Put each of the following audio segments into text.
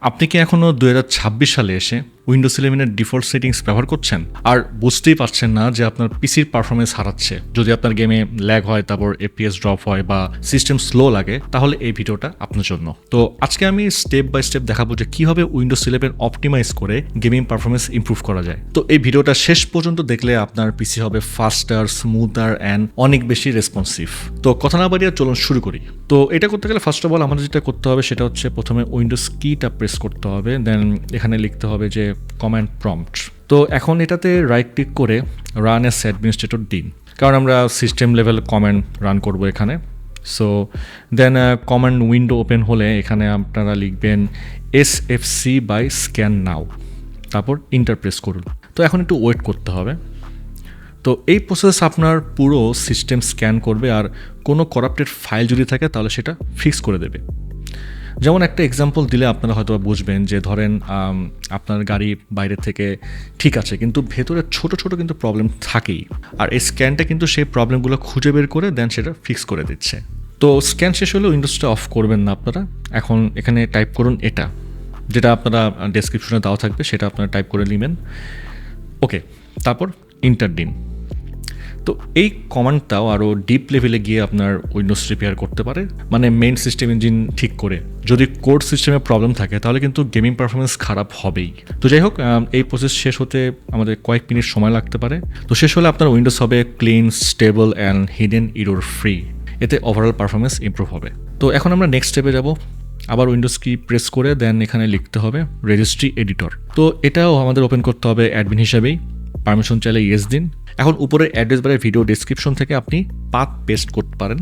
আপনি কি এখনও 2026 সালে এসে উইন্ডোজ 11-এর ডিফল্ট সেটিংস ব্যবহার করছেন আর বুঝতেই পারছেন না যে আপনার পিসির পারফরমেন্স হারাচ্ছে? যদি আপনার গেমে ল্যাগ হয়, তারপর এপিএস ড্রপ হয় বা সিস্টেম স্লো লাগে, তাহলে এই ভিডিওটা আপনার জন্য। তো আজকে আমি স্টেপ বাই স্টেপ দেখাবো যে কীভাবে উইন্ডোজ 11 অপটিমাইজ করে গেমিং পারফরমেন্স ইমপ্রুভ করা যায়। তো এই ভিডিওটা শেষ পর্যন্ত দেখলে আপনার পিসি হবে ফাস্টার, স্মুথার অ্যান্ড অনেক বেশি রেসপন্সিভ। তো কথা না বাড়িয়ে চলুন শুরু করি। তো এটা করতে গেলে ফার্স্ট অফ অল আমাদের যেটা করতে হবে সেটা হচ্ছে প্রথমে উইন্ডোজ কিটা প্রেস করতে হবে, দেন এখানে লিখতে হবে যে কমান্ড প্রম্পট। তো এখন এটাতে রাইট ক্লিক করে রান এস অ্যাডমিনিস্ট্রেটর দিন, কারণ আমরা সিস্টেম লেভেল কমান্ড রান করব এখানে। So then command window open হলে এখানে আপনারা লিখবেন SFC বাই স্ক্যান নাও, তারপর ইন্টার প্রেস করুন। তো এখন একটু ওয়েট করতে হবে। তো এই প্রসেস আপনার পুরো সিস্টেম স্ক্যান করবে, আর কোনো করাপ্টেড ফাইল যদি থাকে তাহলে সেটা ফিক্স করে দেবে। যেমন একটা এক্সাম্পল দিলে আপনারা হয়তো বুঝবেন যে ধরেন আপনার গাড়ি বাইরে থেকে ঠিক আছে, কিন্তু ভেতরে ছোট ছোট কিন্তু প্রবলেম থাকেই, আর এই স্ক্যানটা কিন্তু সেই প্রবলেমগুলো খুঁজে বের করে দেন সেটা ফিক্স করে দিচ্ছে। তো স্ক্যান শেষ হলে উইন্ডোজটা অফ করবেন না আপনারা। এখন এখানে টাইপ করুন এটা, যেটা আপনারা ডেসক্রিপশনে দেওয়া থাকবে সেটা আপনারা টাইপ করে নেবেন। ওকে, তারপর ইন্টার দিন। তো এই কমান্ডটাও আরও ডিপ লেভেলে গিয়ে আপনার উইন্ডোজ রিপেয়ার করতে পারে, মানে মেইন সিস্টেম ইঞ্জিন ঠিক করে। যদি কোড সিস্টেমে প্রবলেম থাকে তাহলে কিন্তু গেমিং পারফরমেন্স খারাপ হবেই। তো যাই হোক, এই প্রসেস শেষ হতে আমাদের কয়েক মিনিট সময় লাগতে পারে। তো শেষ হলে আপনার উইন্ডোজ হবে clean, stable and hidden error free. এতে ওভারঅল পারফরমেন্স ইমপ্রুভ হবে। তো এখন আমরা নেক্সট স্টেপে যাব। আবার উইন্ডোজ কি প্রেস করে দেন এখানে লিখতে হবে রেজিস্ট্রি এডিটর। তো এটাও আমাদের ওপেন করতে হবে অ্যাডমিন হিসাবেই। পারমিশন চাইলে ইয়েস দিন। এখন উপরে অ্যাড্রেস বারের ভিডিও ডেসক্রিপশন থেকে আপনি পাথ পেস্ট করতে পারেন।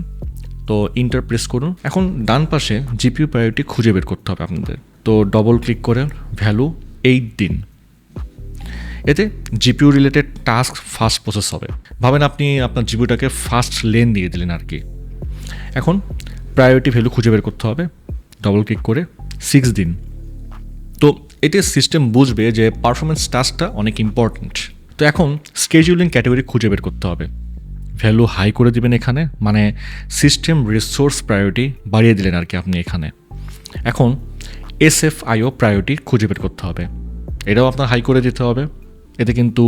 তো ইন্টার প্রেস করুন। এখন ডান পাশে জিপিইউ প্রায়োরিটি খুঁজে বের করতে হবে আপনাদের। তো ডবল ক্লিক করে ভ্যালু 8 দিন। এতে GPU related task fast process হবে। ভাবেন আপনি আপনার জিপিইউটাকে ফাস্ট লেন দিয়ে দিলেন আর কি। এখন প্রায়োরিটি ভ্যালু খুঁজে বের করতে হবে। ডবল ক্লিক করে 6 দিন। তো এতে সিস্টেম বুঝবে যে পারফরমেন্স টাস্কটা অনেক ইম্পর্ট্যান্ট। তো এখন স্কেডিউলিং ক্যাটাগরি খুঁজে বের করতে হবে। ভ্যালু হাই করে দিবেন এখানে, মানে সিস্টেম রিসোর্স প্রায়োরিটি বাড়িয়ে দিলেন আর কি আপনি এখানে। এখন SFIO প্রায়োরিটি খুঁজে বের করতে হবে। এটাও আপনার হাই করে দিতে হবে। এতে কিন্তু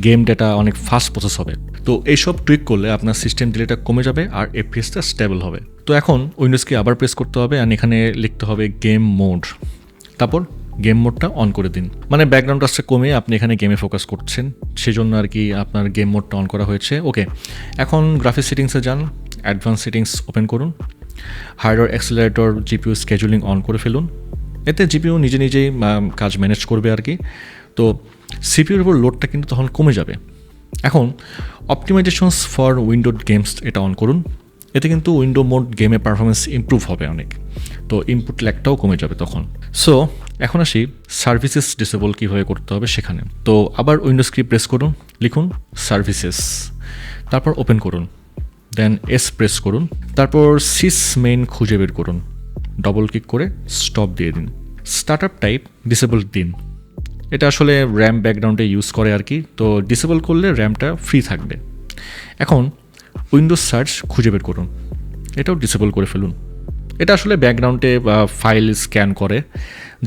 গেম ডেটা অনেক ফাস্ট প্রসেস হবে। তো এইসব টুইক করলে আপনার সিস্টেম ডিলেটা কমে যাবে আর এফপিএসটা স্টেবল হবে। তো এখন উইন্ডোজকে আবার প্রেস করতে হবে, আর এখানে লিখতে হবে গেম মোড। তারপর গেম মোডটা অন করে দিন, মানে ব্যাকগ্রাউন্ড টাচটা কমে আপনি এখানে গেমে ফোকাস করছেন, সেজন্য আর কি আপনার গেম মোডটা অন করা হয়েছে। ওকে, এখন গ্রাফিক্স সেটিংসে যান, অ্যাডভান্স সেটিংস ওপেন করুন, hardware accelerator GPU scheduling on করে ফেলুন। এতে জিপিইউ নিজে নিজেই কাজ ম্যানেজ করবে আর কি। তো সিপিইউর উপর লোডটা কিন্তু তখন কমে যাবে। এখন অপটিমাইজেশনস ফর উইন্ডো গেমস এটা অন করুন। এতে কিন্তু উইন্ডো মোড গেমে পারফরমেন্স ইমপ্রুভ হবে অনেক। তো ইনপুট ল্যাগটাও কমে যাবে তখন। সো এখন আসি সার্ভিসেস ডিসেবল কীভাবে করতে হবে সেখানে। তো আবার উইন্ডোজ কি প্রেস করুন, লিখুন সার্ভিসেস, তারপর ওপেন করুন, দেন এস প্রেস করুন, তারপর সিস মেইন খুঁজে বের করুন, ডবল ক্লিক করে স্টপ দিয়ে দিন। স্টার্টআপ টাইপ ডিসেবল দিন। এটা আসলে র্যাম ব্যাকগ্রাউন্ডে ইউজ করে আর কি। তো ডিসেবল করলে র্যামটা ফ্রি থাকবে। এখন উইন্ডোজ সার্চ খুঁজে বের করুন, এটাও ডিসেবল করে ফেলুন। এটা আসলে ব্যাকগ্রাউন্ডে ফাইল স্ক্যান করে,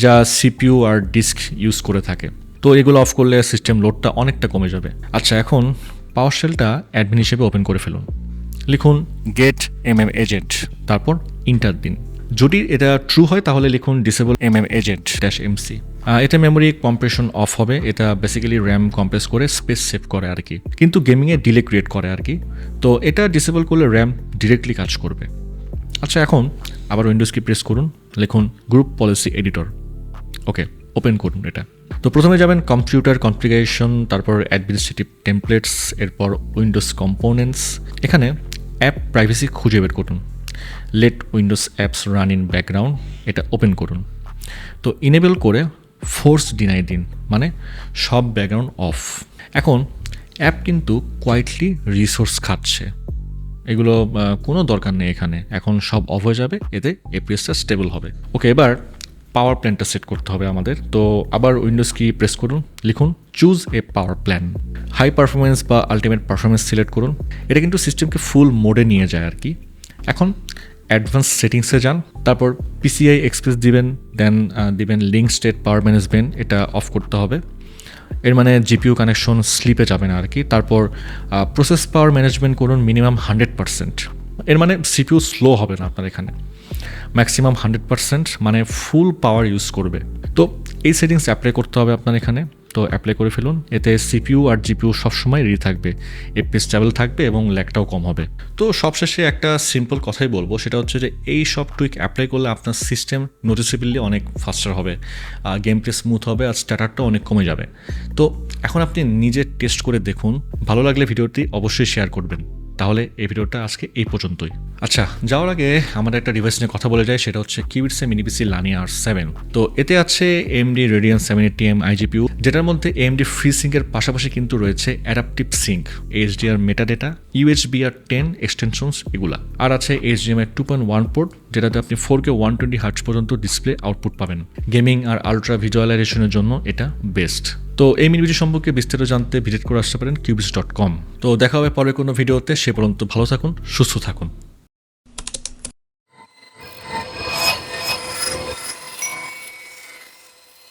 যা সিপিইউ আর ডিস্ক ইউজ করে থাকে। তো এগুলো অফ করলে সিস্টেম লোডটা অনেকটা কমে যাবে। আচ্ছা, এখন পাওয়ার শেলটা অ্যাডমিন হিসেবে ওপেন করে ফেলুন। লিখুন Get-MMAgent, তারপর ইন্টার দিন। যদি এটা ট্রু হয় তাহলে লিখুন Disable-MMAgent -MC। এটা মেমোরি কম্প্রেশন অফ হবে। এটা বেসিক্যালি র্যাম কম্প্রেস করে স্পেস সেভ করে আর কি, কিন্তু গেমিংয়ে ডিলে ক্রিয়েট করে আর কি। তো এটা ডিসেবল করলে র্যাম ডিরেক্টলি কাজ করবে। আচ্ছা, এখন আবার উইন্ডোজ কি প্রেস করুন, লিখুন group policy editor. Okay, open করুন এটা। তো প্রথমে যাবেন কম্পিউটার কনফিগারেশন, তারপর অ্যাডমিনিস্ট্রেটিভ টেমপ্লেটস, এরপর উইন্ডোজ কম্পোনেন্টস। এখানে অ্যাপ প্রাইভেসি খুঁজে বের করুন, let Windows apps run in background, এটা ওপেন করুন। তো ইনেবল করে ফোর্স ডিনাই দিন, মানে সব ব্যাকগ্রাউন্ড অফ। এখন অ্যাপ কিন্তু কোয়াইটলি রিসোর্স খাচ্ছে, এগুলো কোনো দরকার নেই এখানে। এখন সব অফ হয়ে যাবে, এতে এপিএসটা স্টেবল হবে। ওকে, এবার পাওয়ার প্ল্যানটা সেট করতে হবে আমাদের। তো আবার উইন্ডোজ কি প্রেস করুন, লিখুন choose a power plan. High performance বা আলটিমেট পারফরমেন্স সিলেক্ট করুন। এটা কিন্তু সিস্টেমকে ফুল মোডে নিয়ে যায় আর কি। এখন অ্যাডভান্স সেটিংসে যান, তারপর পিসিআই এক্সপ্রেস দিবেন, দেন দিবেন লিঙ্ক স্টেট পাওয়ার ম্যানেজমেন্ট, এটা অফ করতে হবে। এর মানে জিপিইউ কানেকশন স্লিপে যাবে না আর কি। তারপর প্রসেস পাওয়ার ম্যানেজমেন্ট করুন মিনিমাম 100%। এর মানে সিপিইউ স্লো হবে না আপনার এখানে, ম্যাক্সিমাম 100%, মানে ফুল পাওয়ার ইউজ করবে। তো এই সেটিংস অ্যাপ্লাই করতে হবে আপনার এখানে, তো অ্যাপ্লাই করে ফেলুন। এতে সিপিইউ আর জিপিইউ সবসময় রেডি থাকবে, এফপিএস স্টেবল থাকবে এবং ল্যাগটাও কম হবে। তো সবশেষে একটা সিম্পল কথাই বলবো, সেটা হচ্ছে যে এই সব টুইক অ্যাপ্লাই করলে আপনার সিস্টেম নোটিসেবলি অনেক ফাস্টার হবে, গেম প্লে স্মুথ হবে, আর স্ট্যাটারটা অনেক কমে যাবে। তো এখন আপনি নিজে টেস্ট করে দেখুন, ভালো লাগলে ভিডিওটি অবশ্যই শেয়ার করবেন। তাহলে এই ভিডিওটা আজকে এই পর্যন্তই। আচ্ছা, যাওয়ার আগে আমাদের একটা ডিভাইস নিয়ে কথা বলে যায়, সেটা হচ্ছে কিউবিটসের মিনি পিসি Lania R7। তো এতে আছে AMD Radeon 780M iGPU, যেটার মধ্যে AMD ফ্রি সিঙ্কের পাশাপাশি কিন্তু রয়েছে adaptive sync, HDR metadata, USB/10 extensions এগুলা, আর আছে HDMI 2.1 পোর্ট, যেটাতে আপনি 4K 120 হার্টজ পর্যন্ত ডিসপ্লে আউটপুট পাবেন। গেমিং আর আলট্রা ভিজুয়ালাইজেশনের জন্য এটা বেস্ট। তো এই মিনিপিসি সম্পর্কে বিস্তারিত জানতে ভিজিট করে আসতে পারেন qbits.com। তো দেখা হবে পরে কোনো ভিডিওতে, সে পর্যন্ত ভালো থাকুন, সুস্থ থাকুন।